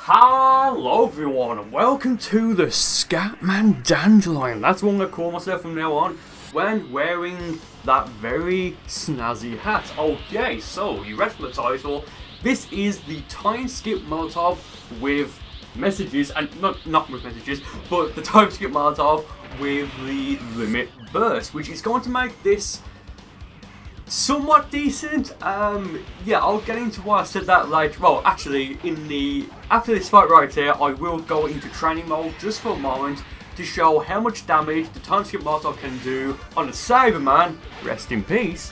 Hello everyone and welcome to the Scatman Dandelion. That's what I'm going to call myself from now on when wearing that very snazzy hat. Okay, so you read from the title. This is the time skip Molotov with messages, and not with messages, but the time skip Molotov with the limit burst, which is going to make this somewhat decent. Yeah, I'll get into why I said that later. Well, actually, after this fight right here, I will go into training mode just for a moment to show how much damage the time skip Molotov can do on a Cyberman, rest in peace,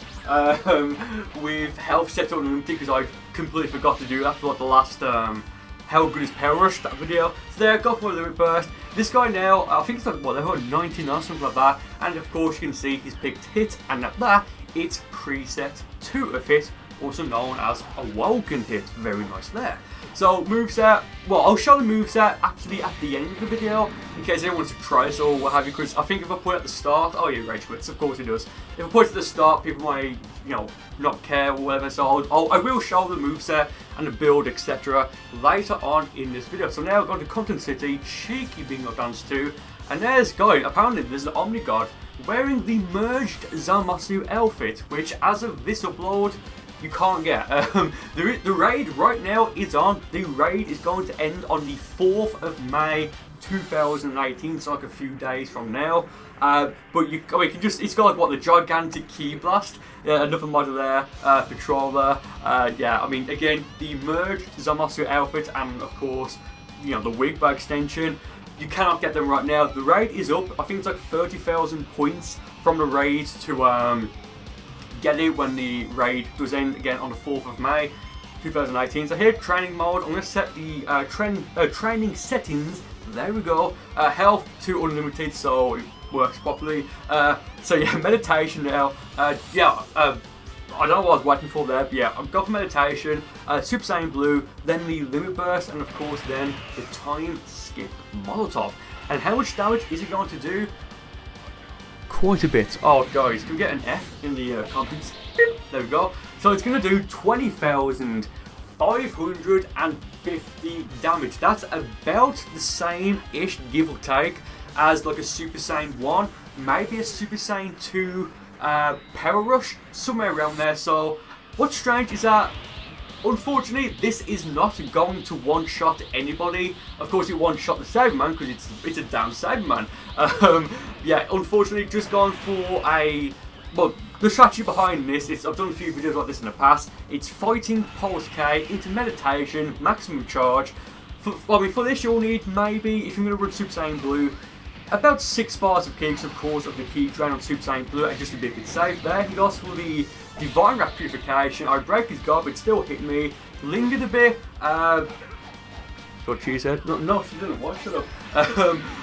with health set on unlimited, because I completely forgot to do that for like the last How Good Is Power Rush, that video. So there, go for a limit burst. This guy now, I think it's like, what, they're 19 or something like that, and of course you can see he's picked hit, and at that, it's preset to a hit, also known as a Woken hit. Very nice there. So moveset, well, I'll show the moveset actually at the end of the video in case anyone wants to try this or what have you, because I think if I put it at the start, oh yeah, rage quits, of course it does. If I put it at the start, people might, not care or whatever, so I will show the moveset and the build, etc. later on in this video. So now we're going to Compton City, cheeky bingo dance 2, and there's guy, apparently there's an Omnigod wearing the merged Zamasu outfit, which as of this upload, you can't get. The raid right now is on. The raid is going to end on the 4th of May 2018, so like a few days from now. But you can just, it's got like what, the gigantic key blast, another model there, patroller. Yeah, I mean, again, the merged Zamasu outfit and of course, the wig by extension. You cannot get them right now. The raid is up. I think it's like 30,000 points from the raid to get it when the raid does end again on the 4th of May 2018. So here, training mode. I'm going to set the training settings. There we go. Health to unlimited, so it works properly. So yeah, meditation now. I don't know what I was waiting for there, but yeah, I've got for meditation, Super Saiyan Blue, then the Limit Burst, and of course then the Time Skip Molotov. And how much damage is it going to do? Quite a bit. Oh guys, can we get an F in the comments? There we go. So it's going to do 20,550 damage. That's about the same-ish, give or take, as like a Super Saiyan 1, maybe a Super Saiyan 2, Power Rush, somewhere around there. So what's strange is that unfortunately this is not going to one-shot anybody. Of course it one-shot the Cyberman because it's a damn Cyberman. Yeah, unfortunately just going for well, the strategy behind this is, I've done a few videos like this in the past, it's fighting Pulse K into meditation, maximum charge. For this you'll need maybe, if you're going to run Super Saiyan Blue, about 6 bars of keys, of course, of the key drain on Super Saiyan Blue, and just to be a bit safe there. He goes for the Divine Wrath Purification. I break his guard, but it still hit me. Lingered a bit. What she said? No, she didn't. What? Shut up.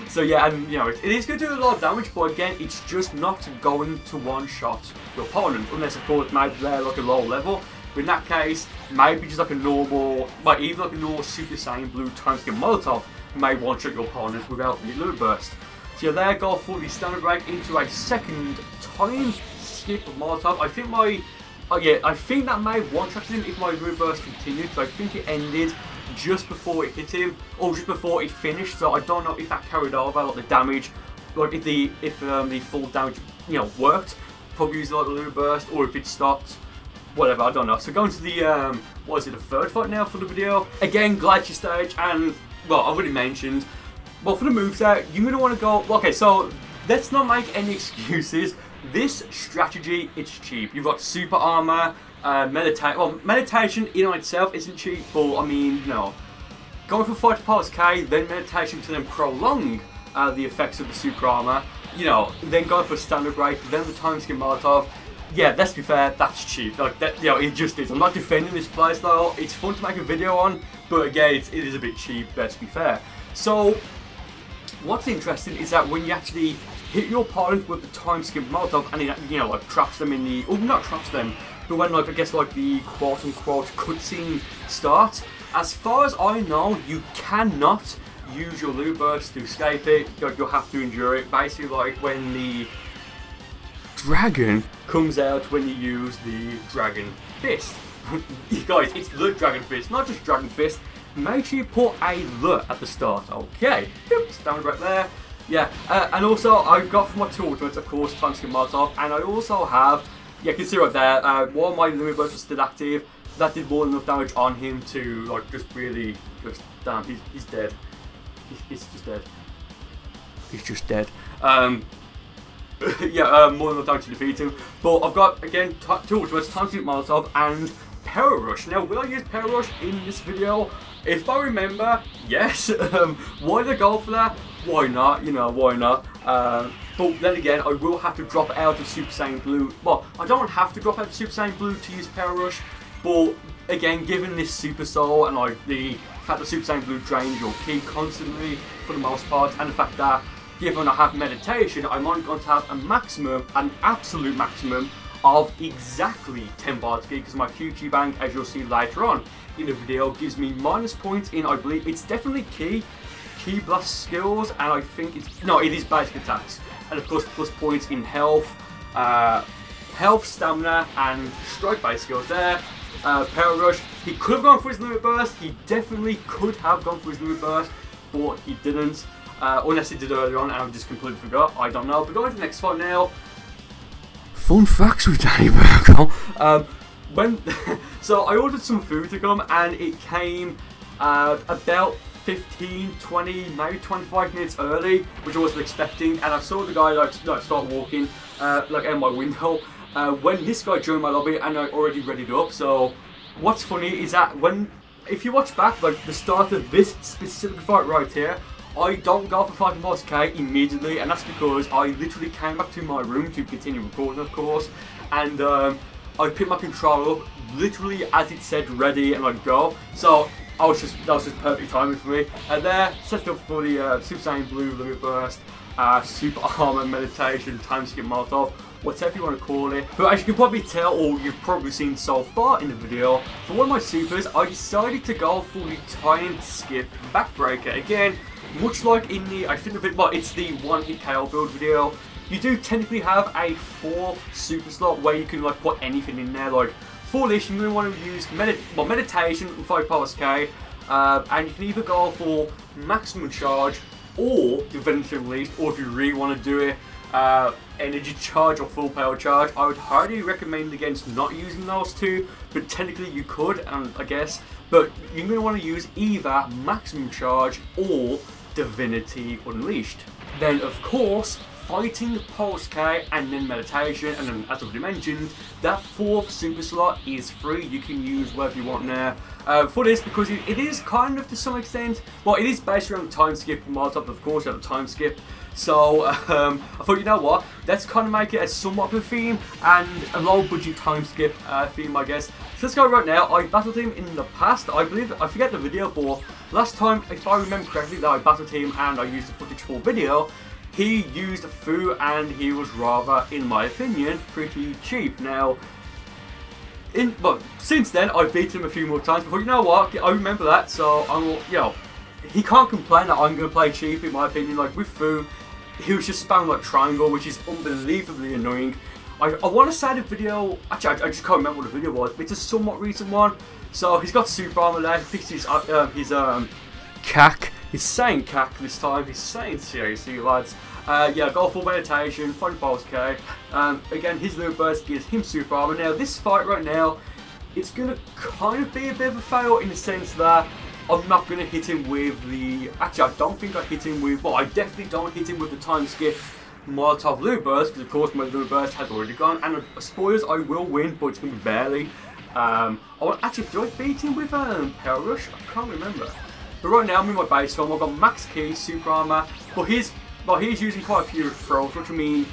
So yeah, and it is going to do a lot of damage, but again, it's just not going to one-shot your opponent, unless of course maybe they're like a low level. But in that case, maybe just like a normal, like even like a normal Super Saiyan Blue time skip Molotov may one-shot your opponent without the Limit Burst. So yeah, there, go for the standard break into a second time skip Molotov. I think I think that may one-shot him if my Limit Burst continued, so I think it ended just before it hit him, or just before it finished, so I don't know if that carried over, like the damage, like if the full damage, worked, probably using like the Limit Burst, or if it stopped, whatever, I don't know. So going to the, what is it, the third fight now for the video? Again, Glacier Stage, and, well, I've already mentioned, well, for the moveset, you're going to want to go, okay, so let's not make any excuses. This strategy, it's cheap. You've got super armor, meditation in and of itself isn't cheap, but I mean, going for Fighter Pulse K, then meditation to then prolong the effects of the super armor, then going for standard break, then the time skip Molotov. Yeah, let's be fair, that's cheap. Like that, it just is. I'm not defending this playstyle. It's fun to make a video on, but again, it is a bit cheap. Let's be fair. So, what's interesting is that when you actually hit your opponent with the time skip Molotov, and it, like traps them in the, or not traps them, but when like I guess like the quote-unquote cutscene starts. As far as I know, you cannot use your Limit Burst to escape it. You'll have to endure it. Basically, like when the dragon comes out when you use the Dragon Fist. You guys, it's the Dragon Fist, not just Dragon Fist. make sure you put a "the" at the start. Okay, stand right there. Yeah, and also I've got for my two ultimates, of course, Time Skip Molotov, and I also have, yeah, you can see right there, while my limit burst was still active, that did more than enough damage on him to, like, just really, damn, he's dead. He's just dead. He's just dead. Yeah, more than enough damage to defeat him. But I've got, again, two ultimates, Time Skip Molotov and Power Rush. Now, will I use Power Rush in this video? If I remember, yes. Why did I go for that? Why not? You know, why not? But then again, I will have to drop out of Super Saiyan Blue. Well, I don't have to drop out of Super Saiyan Blue to use Power Rush. But again, given this Super Soul and like the fact that Super Saiyan Blue drains your ki constantly for the most part, and the fact that given I have meditation, I'm only going to have a maximum, an absolute maximum of exactly 10 bars ki, because my QQ bank, as you'll see later on in the video, gives me minus points in, I believe it's definitely ki blast skills, and I think it's, no, it is basic attacks, and of course plus points in health, stamina, and strike base skills there. Power Rush, he could have gone for his limit burst, he definitely could have gone for his limit burst, but he didn't, unless he did earlier on and I just completely forgot, I don't know. But going to the next fight now. Fun facts with Danny Burko. So I ordered some food to come, and it came about 15, 20, maybe 25 minutes early, which I wasn't expecting, and I saw the guy like start walking like out my window when this guy joined my lobby, and I already readied up. So what's funny is that if you watch back like the start of this specific fight right here, I don't go for fighting boss K immediately, and that's because I literally came back to my room to continue recording, of course, and I picked my controller up literally as it said ready, and I'd go. So that was just perfect timing for me. And there, set up for the Super Saiyan Blue Limit Burst, Super Armor, Meditation, Time Skip Molotov, whatever you want to call it. But as you can probably tell, or you've probably seen so far in the video, for one of my supers, I decided to go for the Time Skip Backbreaker. Again, much like in the, I think of it, well, it's the one-hit KO build video. You do technically have a 4th super slot where you can like put anything in there. Like for this, you're going to want to use meditation and 5 powers K, and you can either go for maximum charge or divinity unleashed, or if you really want to do it, energy charge or full power charge. I would highly recommend against not using those two, but technically you could, I guess. But you're going to want to use either maximum charge or divinity unleashed. Then of course, fighting pulse K and then meditation, and then as I've already mentioned, that 4th super slot is free. You can use whatever you want there for this, because it is kind of to some extent, well, it is based around Time Skip Molotov, of course, you have a time skip. So I thought, you know what, let's kind of make it a somewhat of a theme and a low budget time skip theme, I guess. So let's go right now. I battled him in the past, I believe, I forget the video, but last time, if I remember correctly, that I battled him and I used the footage for video, he used Fu, and he was rather, in my opinion, pretty cheap. Now, since then, I've beaten him a few more times before. You know what? I remember that, so he can't complain that I'm going to play cheap, in my opinion. Like with Fu, he was just spamming like triangle, which is unbelievably annoying. I want to say the video, actually I just can't remember what the video was, but it's a somewhat recent one. So he's got super armor there, he picks his CAC. He's saying CAC this time, he's saying CAC, lads. Yeah, go full meditation, fun pulse K. Again, his limit burst gives him super armor. Now, this fight right now, it's going to kind of be a bit of a fail in the sense that I'm not going to hit him with the, actually I don't think I hit him with, well, I definitely don't hit him with the time skip Molotov limit burst, because of course my limit burst has already gone, and spoilers, I will win, but it's going to be barely. Actually, do I beat him with Power Rush? I can't remember. But right now I'm in my base form. I've got max ki, super armor, but he's using quite a few throws, which I mean,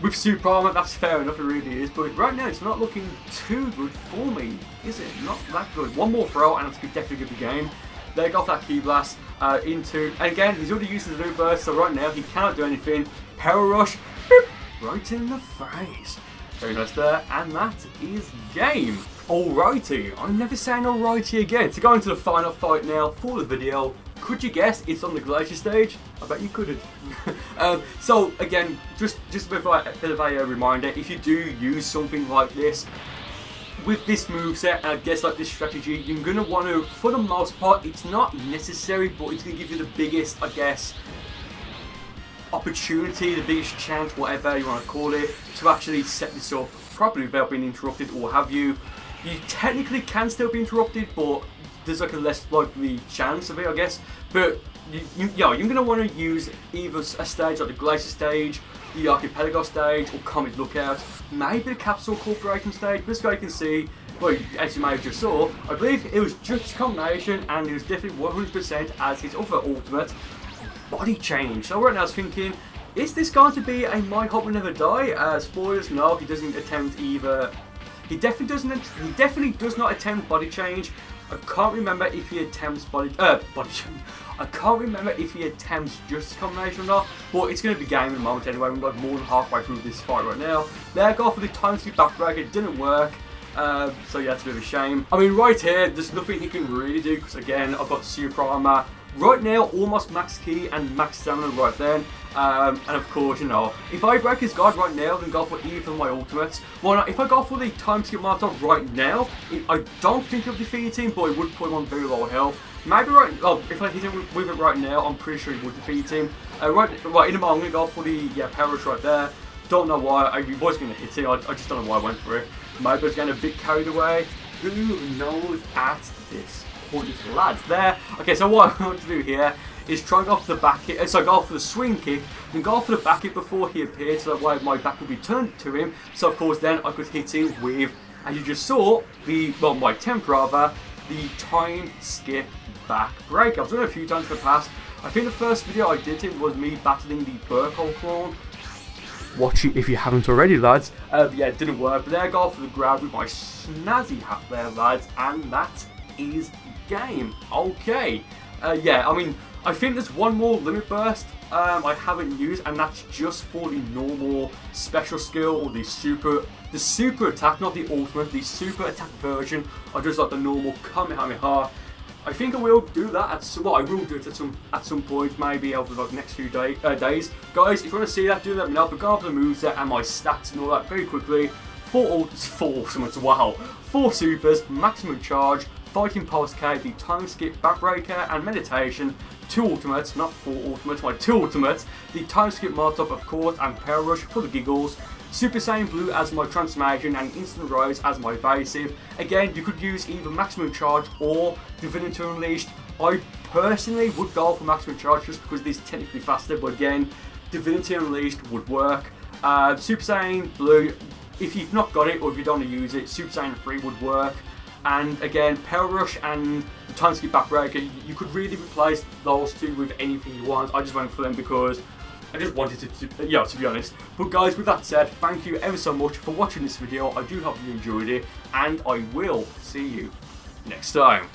with super armor, that's fair enough, it really is. But right now it's not looking too good for me, is it? Not that good. One more throw and it's definitely good the game. There you go for that ki blast into, and again, he's already used his loop burst, so right now he cannot do anything. Power Rush, boop, right in the face. Very nice there, and that is game. Alrighty, I'm never saying alrighty again. To go into the final fight now for the video, could you guess it's on the Glacier stage? I bet you couldn't. So again, just a bit of a reminder, if you do use something like this, with this moveset, and I guess like this strategy, you're going to want to, for the most part, it's not necessary, but it's going to give you the biggest, I guess, opportunity, the biggest chance, whatever you want to call it, to actually set this up properly without being interrupted or have you. You technically can still be interrupted, but there's like a less likely chance of it, I guess. But you're going to want to use either a stage like the Glacier stage, the Archipelago stage, or Comet Lookout, maybe the Capsule Corporation stage. This guy can see, well, as you may have just saw, I believe it was just a combination, and it was definitely 100% as his other ultimate, Body Change. So right now I was thinking, is this going to be a My Heart Will Never Die? Spoilers, no, he doesn't attempt either. He definitely does not attempt Body Change. I can't remember if he attempts body change. I can't remember if he attempts Justice Combination or not, but it's going to be game in a moment anyway. We're like more than halfway through this fight right now. There, go for the time skip backbreaker, it didn't work. So yeah, it's a bit of a shame. I mean, right here, there's nothing he can really do, because again, I've got Super Armor. Right now, almost max key and max stamina right then. And of course, you know, if I break his guard right now, then go for either of my ultimates. Well, now, if I go for the time skip Molotov right now, I don't think he'll defeat him, but it would put him on very low health. Maybe if I hit him with it right now, I'm pretty sure he would defeat him. Right in a moment, I'm going to go for the Power Rush right there. Don't know why, I was going to hit it, I just don't know why I went for it. Maybe I was getting a bit carried away. Who knows at this point, lads? There. Okay, so what I want to do here is try and go for the back kick, so go for the swing kick, then go for the back kick before he appeared, so that way my back would be turned to him, so of course then I could hit him with, as you just saw, my attempt rather, the time skip back break. I've done it a few times in the past. I think the first video I did it was me battling the Burkle clone. Watch it if you haven't already, lads. Yeah, it didn't work, but there I go for the grab with my snazzy hat there, lads, and that is game. Okay. Yeah, I mean, I think there's one more limit burst I haven't used, and that's just for the normal special skill, or the super attack, not the ultimate, the super attack version of just like the normal Kamehameha. I think I will do that I will do it at some point, maybe over like the next few days. Guys, if you want to see that, do let me know. But go over the moveset and my stats and all that very quickly. 4 ultimates, wow. 4 supers, maximum charge, Fighting Pulse K, the time skip backbreaker, and meditation. 2 ultimates, not 4 ultimates, my 2 ultimates. The time skip Molotov, of course, and Power Rush for the giggles. Super Saiyan Blue as my transformation, and Instant Rise as my evasive. Again, you could use either maximum charge or Divinity Unleashed. I personally would go for maximum charge just because it is technically faster, but again, Divinity Unleashed would work. Super Saiyan Blue, if you've not got it or if you don't want to use it, Super Saiyan 3 would work. And again, Power Rush and the time skip backbreaker, you could really replace those two with anything you want. I just went for them because I just wanted to be honest. But guys, with that said, thank you ever so much for watching this video. I do hope you enjoyed it, and I will see you next time.